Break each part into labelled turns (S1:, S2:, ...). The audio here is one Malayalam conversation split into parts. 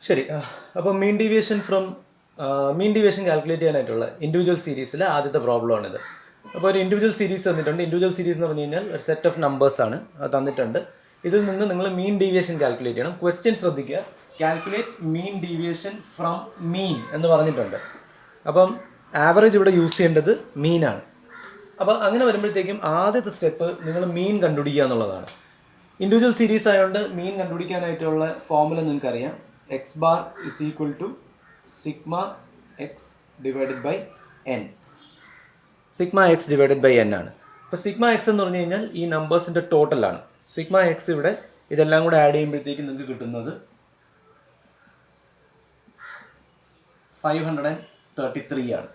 S1: ശരി. അപ്പോൾ മീൻ ഡീവിയേഷൻ കാൽക്കുലേറ്റ് ചെയ്യാനായിട്ടുള്ള ഇൻഡിവിജ്വൽ സീരീസിലെ ആദ്യത്തെ പ്രോബ്ലമാണിത്. അപ്പോൾ ഒരു ഇൻഡിവിജ്വൽ സീരീസ് തന്നിട്ടുണ്ട്. ഇൻഡിവിജ്വൽ സീരീസ് എന്ന് പറഞ്ഞു കഴിഞ്ഞാൽ ഒരു സെറ്റ് ഓഫ് നമ്പേഴ്സാണ് അത് തന്നിട്ടുണ്ട്. ഇതിൽ നിന്ന് നിങ്ങൾ മീൻ ഡീവിയേഷൻ കാൽക്കുലേറ്റ് ചെയ്യണം. ക്വസ്റ്റ്യൻ ശ്രദ്ധിക്കുക, കാൽക്കുലേറ്റ് മീൻ ഡീവിയേഷൻ ഫ്രം മീൻ എന്ന് പറഞ്ഞിട്ടുണ്ട്. അപ്പം ആവറേജ് ഇവിടെ യൂസ് ചെയ്യേണ്ടത് മീനാണ്. അപ്പോൾ അങ്ങനെ വരുമ്പോഴത്തേക്കും ആദ്യത്തെ സ്റ്റെപ്പ് നിങ്ങൾ മീൻ കണ്ടുപിടിക്കുക എന്നുള്ളതാണ്. ഇൻഡിവിജ്വൽ സീരീസ് ആയതുകൊണ്ട് മീൻ കണ്ടുപിടിക്കാനായിട്ടുള്ള ഫോർമുല നിങ്ങൾക്കറിയാം. X bar is equal to sigma x divided by n. Sigma x divided by n ആണ്. അപ്പോൾ സിഗ്മ എക്സ് എന്ന് പറഞ്ഞു കഴിഞ്ഞാൽ ഈ നമ്പേഴ്സിൻ്റെ ടോട്ടലാണ്. സിഗ്മ എക്സ് ഇവിടെ ഇതെല്ലാം കൂടെ ആഡ് ചെയ്യുമ്പോഴത്തേക്കും നിങ്ങൾക്ക് കിട്ടുന്നത് 533 ആണ്.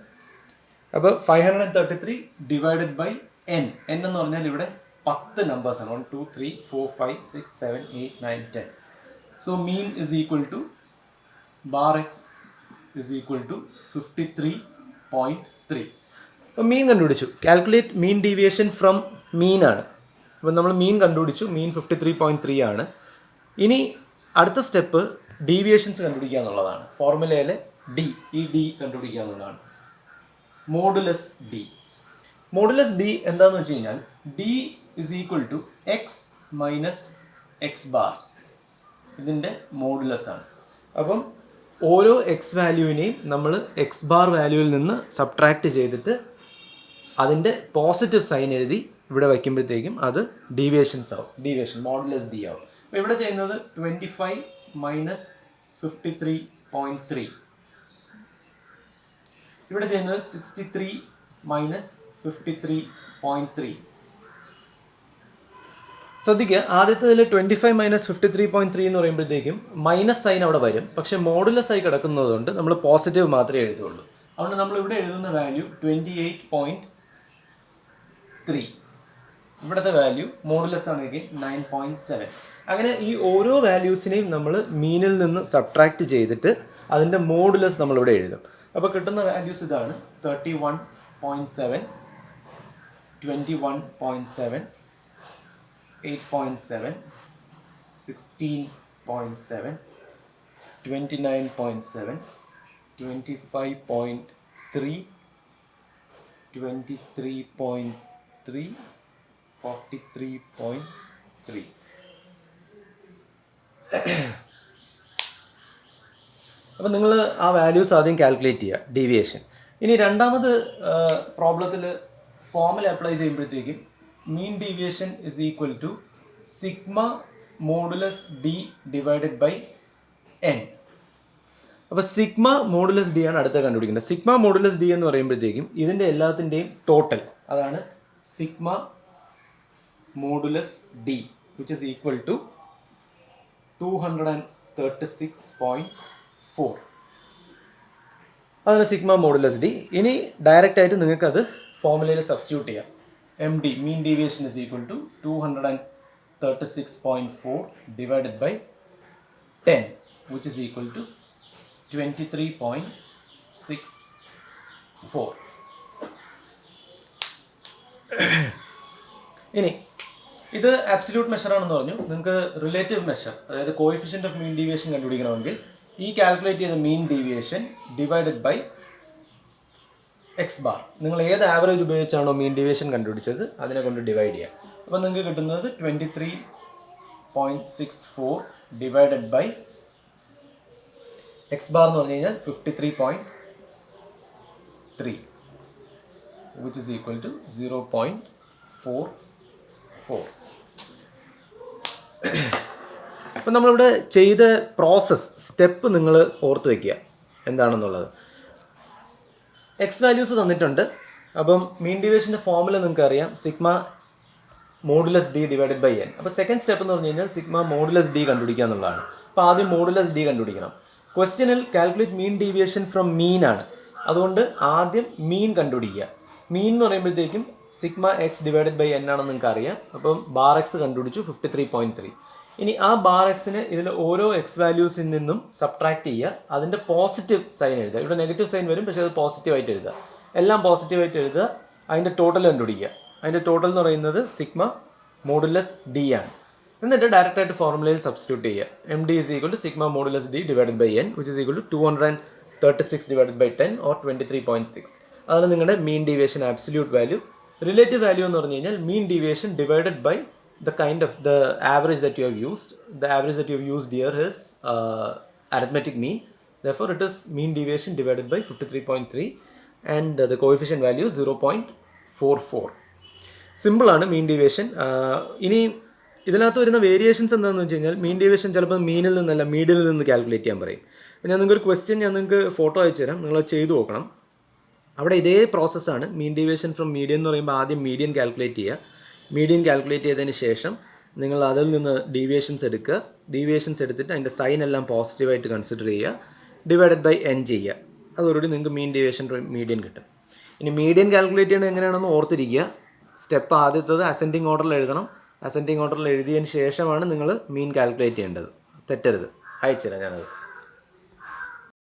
S1: അപ്പോൾ 533 ഡിവൈഡഡ് ബൈ എൻ. എൻ എന്ന് പറഞ്ഞാൽ ഇവിടെ 10 നമ്പേഴ്സാണ്. 1 2 3 4 5 6 7 8 9 10. So mean is equal to bar x is equal to 53.3. അപ്പോൾ മീൻ കണ്ടുപിടിച്ചു. Calculate mean deviation from mean ആണ്. അപ്പോൾ നമ്മൾ മീൻ കണ്ടുപിടിച്ചു. മീൻ 53.3 ആണ്. ഇനി അടുത്ത സ്റ്റെപ്പ് ഡീവിയേഷൻസ് കണ്ടുപിടിക്കുക എന്നുള്ളതാണ്. ഫോർമുലയിലെ ഡി, ഈ ഡി കണ്ടുപിടിക്കുക എന്നുള്ളതാണ്. Modulus D. മോഡുലസ് ഡി എന്താണെന്ന് വെച്ച് കഴിഞ്ഞാൽ D is equal to x minus x bar. ഇതിൻ്റെ മോഡുലസ് ആണ്. അപ്പം ഓരോ എക്സ് വാല്യൂവിനെയും നമ്മൾ എക്സ് ബാർ വാല്യൂവിൽ നിന്ന് സബ്ട്രാക്ട് ചെയ്തിട്ട് അതിൻ്റെ പോസിറ്റീവ് സൈൻ എഴുതി ഇവിടെ വയ്ക്കുമ്പോഴത്തേക്കും അത് ഡീവിയേഷൻസ് ആവും. ഡീവിയേഷൻ മോഡുലസ് ഡി ആവും. അപ്പോൾ ഇവിടെ ചെയ്യുന്നത് 25 മൈനസ് 53.3. ഇവിടെ ചെയ്യുന്നത് 63 മൈനസ് 53.3. ശ്രദ്ധിക്കുക, ആദ്യത്തേതിൽ 25 മൈനസ് 53.3 എന്ന് പറയുമ്പോഴത്തേക്കും മൈനസ് സൈൻ അവിടെ വരും. പക്ഷേ മോഡുലസ് ആയി കിടക്കുന്നത് കൊണ്ട് നമ്മൾ പോസിറ്റീവ് മാത്രമേ എഴുതുള്ളൂ. അതുകൊണ്ട് നമ്മൾ ഇവിടെ എഴുതുന്ന വാല്യൂ 28.3. ഇവിടുത്തെ വാല്യൂ മോഡുലസ് ആണെങ്കിൽ 9.7. അങ്ങനെ ഈ ഓരോ വാല്യൂസിനെയും നമ്മൾ മീനിൽ നിന്ന് സബ്ട്രാക്ട് ചെയ്തിട്ട് അതിൻ്റെ മോഡുലസ് നമ്മളിവിടെ എഴുതും. അപ്പോൾ കിട്ടുന്ന വാല്യൂസ് ഇതാണ്: 31.7, 21.7, 8.7, 16.7, 29.7, 25.3, 23.3, 43.3. അപ്പം നിങ്ങൾ ആ വാല്യൂസ് ആദ്യം കാൽക്കുലേറ്റ് ചെയ്യുക, ഡീവിയേഷൻ. ഇനി രണ്ടാമത് പ്രോബ്ലത്തിൽ ഫോർമുല അപ്ലൈ ചെയ്യുമ്പോഴത്തേക്കും mean deviation is equal to sigma modulus D divided by n. അപ്പോൾ സിഗ്മ മോഡുലസ് ഡി ആണ് അടുത്ത കണ്ടുപിടിക്കേണ്ടത്. സിഗ്മ മോഡുലസ് ഡി എന്ന് പറയുമ്പോഴത്തേക്കും ഇതിൻ്റെ എല്ലാത്തിൻ്റെയും ടോട്ടൽ, അതാണ് sigma modulus D, which is equal to 236.4. അതാണ് സിഗ്മ മോഡുലസ് ഡി. ഇനി ഡയറക്റ്റ് ആയിട്ട് നിങ്ങൾക്കത് ഫോർമുലയിൽ സബ്സ്റ്റിറ്റ്യൂട്ട് ചെയ്യാം. M D, mean deviation is equal to 236.4 divided by 10, which is equal to 23.64. ഇനി ഇത് ആബ്സല്യൂട്ട് മെഷർ ആണെന്ന് പറഞ്ഞു. നിങ്ങൾക്ക് റിലേറ്റീവ് മെഷർ, അതായത് കോഎഫിഷ്യന്റ് ഓഫ് മീൻ ഡീവിയേഷൻ കണ്ടുപിടിക്കണമെങ്കിൽ ഈ കാൽക്കുലേറ്റ് ചെയ്ത mean deviation divided by x bar, നിങ്ങൾ ഏത് ആവറേജ് ഉപയോഗിച്ചാണോ മീൻ ഡീവിയേഷൻ കണ്ടുപിടിച്ചത് അതിനെ കൊണ്ട് ഡിവൈഡ് ചെയ്യുക. അപ്പോൾ നിങ്ങൾക്ക് കിട്ടുന്നത് 23.64 ഡിവൈഡഡ് ബൈ എക്സ് ബാർ എന്ന് പറഞ്ഞു കഴിഞ്ഞാൽ 53.3, വിച്ച് ഇസ് ഈക്വൽ ടു 0.44. അപ്പം നമ്മളിവിടെ ചെയ്ത പ്രോസസ്സ് സ്റ്റെപ്പ് നിങ്ങൾ ഓർത്ത് വയ്ക്കുക എന്താണെന്നുള്ളത്. എക്സ് വാല്യൂസ് തന്നിട്ടുണ്ട്. അപ്പം മീൻ ഡീവിയേഷൻ്റെ ഫോർമുല നിങ്ങൾക്ക് അറിയാം, sigma modulus D divided by n. അപ്പോൾ സെക്കൻഡ് സ്റ്റെപ്പ് എന്ന് പറഞ്ഞു കഴിഞ്ഞാൽ സിഗ്മ മോഡുലസ് ഡി കണ്ടുപിടിക്കുക എന്നുള്ളതാണ്. അപ്പോൾ ആദ്യം മോഡുലസ് ഡി കണ്ടുപിടിക്കണം. ക്വസ്റ്റ്യനിൽ calculate mean deviation from mean ആണ്. അതുകൊണ്ട് ആദ്യം മീൻ കണ്ടുപിടിക്കുക. മീൻ എന്ന് പറയുമ്പോഴത്തേക്കും sigma x divided by n ആണെന്ന് നിങ്ങൾക്ക് അറിയാം. അപ്പം ബാർ എക്സ് കണ്ടുപിടിച്ചു 53.3. ഇനി ആ ബാർ എക്സിന് ഇതിൽ ഓരോ എക്സ് വാല്യൂസിൽ നിന്നും സബ്ട്രാക്ട് ചെയ്യുക, അതിൻ്റെ പോസിറ്റീവ് സൈൻ എഴുതുക. ഇവിടെ നെഗറ്റീവ് സൈൻ വരും, പക്ഷേ അത് പോസിറ്റീവായിട്ട് എഴുതുക. എല്ലാം പോസിറ്റീവായിട്ട് എഴുതുക. അതിൻ്റെ ടോട്ടൽ കണ്ടുപിടിക്കുക. അതിൻ്റെ ടോട്ടൽ എന്ന് പറയുന്നത് സിഗ്മ മോഡുലസ് ഡി ആണ്. എന്നിട്ട് ഡയറക്റ്റായിട്ട് ഫോർമുലയിൽ സബ്സ്റ്റിറ്റ്യൂട്ട് ചെയ്യുക. M D is equal to sigma modulus D divided by n which is equal to 236 divided by 10 or 23.6. അതാണ് നിങ്ങളുടെ mean deviation absolute value. Relative value എന്ന് പറഞ്ഞു കഴിഞ്ഞാൽ mean deviation divided by the kind of the average that you have used. The average that you have used here is arithmetic mean. Therefore, it is mean deviation divided by 53.3 and the coefficient value is 0.44. Simple ആണ് മീൻ ഡീവിയേഷൻ. ഇനി ഇതിനകത്ത് വരുന്ന വേരിയേഷൻസ് എന്താണെന്ന് വെച്ച് കഴിഞ്ഞാൽ മീൻ ഡീവിയേഷൻ ചിലപ്പോൾ മീനിൽ നിന്നല്ല മീഡിയനിൽ നിന്ന് കാൽക്കുലേറ്റ് ചെയ്യാൻ പറയും. അപ്പോൾ ഞാൻ നിങ്ങൾക്കൊരു ക്വസ്റ്റ്യൻ നിങ്ങൾക്ക് ഫോട്ടോ അയച്ചു തരാം, നിങ്ങൾ ചെയ്ത് നോക്കണം. അവിടെ ഇതേ പ്രോസസ്സാണ്. മീൻ ഡീവിയേഷൻ ഫ്രം മീഡിയൻ എന്ന് പറയുമ്പോൾ ആദ്യം മീഡിയൻ കാൽക്കുലേറ്റ് ചെയ്യുക. മീഡിയൻ കാൽക്കുലേറ്റ് ചെയ്തതിന് ശേഷം നിങ്ങൾ അതിൽ നിന്ന് ഡീവിയേഷൻസ് എടുക്കുക. ഡീവിയേഷൻസ് എടുത്തിട്ട് അതിൻ്റെ സൈൻ എല്ലാം പോസിറ്റീവായിട്ട് കൺസിഡർ ചെയ്യുക. ഡിവൈഡഡ് ബൈ എൻ ചെയ്യുക. അതോടുകൂടി നിങ്ങൾക്ക് മീൻ ഡീവിയേഷൻ മീഡിയൻ കിട്ടും. ഇനി മീഡിയൻ കാൽക്കുലേറ്റ് ചെയ്യണത് എങ്ങനെയാണെന്ന് ഓർത്തിരിക്കുക. സ്റ്റെപ്പ് ആദ്യത്തത് അസെൻഡിങ് ഓർഡറിൽ എഴുതണം. അസെൻഡിങ് ഓർഡറിൽ എഴുതിയതിന് ശേഷമാണ് നിങ്ങൾ മീൻ കാൽക്കുലേറ്റ് ചെയ്യേണ്ടത്. തെറ്റരുത്. അയച്ചുതരാം ഞാനത്.